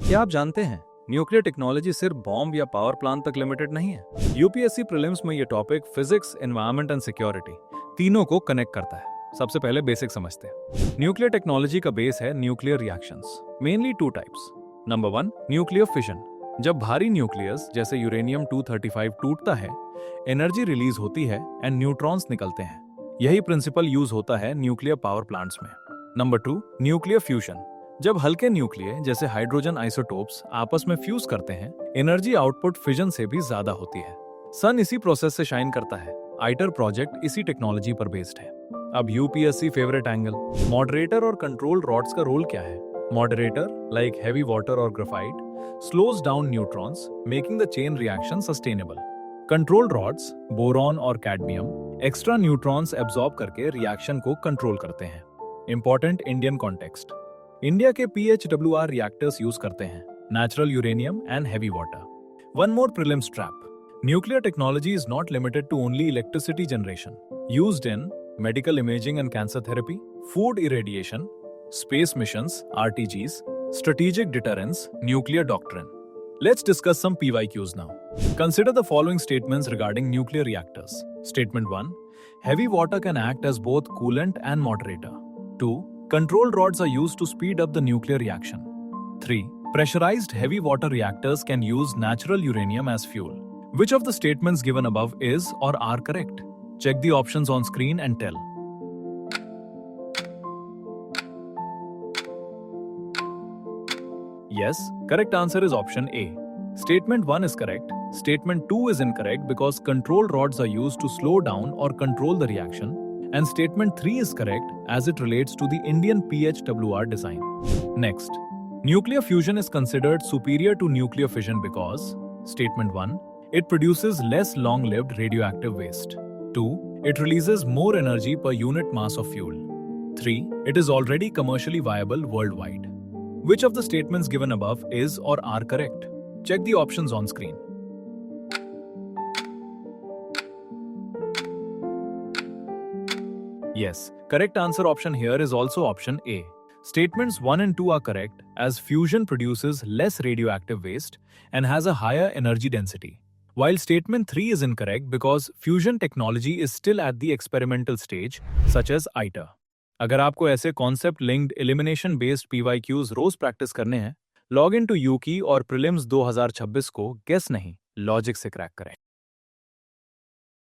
क्या आप जानते हैं न्यूक्लियर टेक्नोलॉजी सिर्फ बॉम्ब या पावर प्लांट तक लिमिटेड नहीं है। यूपीएससी प्रीलिम्स में ये topic physics, environment and security तीनों को कनेक्ट करता है। सबसे पहले बेसिक समझते हैं। न्यूक्लियर टेक्नोलॉजी का बेस है nuclear reactions, mainly two types. Number 1, nuclear fission. जब भारी न्यूक्लियस जैसे यूरेनियम 235 टूटता है, एनर्जी रिलीज होती है एंड न्यूट्रॉन्स निकलते हैं। यही प्रिंसिपल यूज होता है न्यूक्लियर पावर प्लांट्स में। Number 2, nuclear fusion. जब हल्के न्यूक्लिय जैसे हाइड्रोजन आइसोटोप्स आपस में फ्यूज करते हैं, एनर्जी आउटपुट फिजन से भी ज्यादा होती है। सन इसी प्रोसेस से शाइन करता है। आइटर प्रोजेक्ट इसी टेक्नोलॉजी पर बेस्ड है। अब यूपीएससी फेवरेट एंगल, मॉडरेटर और कंट्रोल रॉड्स का रोल क्या है? मॉडरेटर लाइक हेवी वाटर और graphite slows down neutrons, making the chain reaction sustainable. Control rods, boron और कैडमियम, एक्स्ट्रा न्यूट्रॉन्स एब्जॉर्ब करके रिएक्शन को कंट्रोल करते हैं। इंपॉर्टेंट इंडियन कॉन्टेक्स्ट, इंडिया के PHWR रिएक्टर्स यूज करते हैं, natural uranium and heavy water. One more prelims trap, nuclear technology is not limited to only electricity generation, used in medical imaging and cancer therapy, food irradiation, space missions RTGs, strategic deterrence, nuclear doctrine. Let's discuss some PYQs now. Consider the following statements regarding nuclear reactors. Statement 1. Heavy water can act as both coolant and moderator. 2. Control rods are used to speed up the nuclear reaction. 3. Pressurized heavy water reactors can use natural uranium as fuel. Which of the statements given above is or are correct? Check the options on screen and tell. Yes, correct answer is option A. Statement 1 is correct. Statement 2 is incorrect because control rods are used to slow down or control the reaction. And statement 3 is correct as it relates to the Indian PHWR design. Next, nuclear fusion is considered superior to nuclear fission because statement 1, it produces less long-lived radioactive waste. 2, it releases more energy per unit mass of fuel. 3, it is already commercially viable worldwide. Which of the statements given above is or are correct? Check the options on screen. Yes, correct answer option here is also option A. Statements 1 and 2 are correct as fusion produces less radioactive waste and has a higher energy density. While statement 3 is incorrect because fusion technology is still at the experimental stage, such as ITER. अगर आपको ऐसे concept linked elimination based PYQs रोज practice करने हैं, log in to यूकी और prelims 2026 को guess नहीं, logic से crack करें।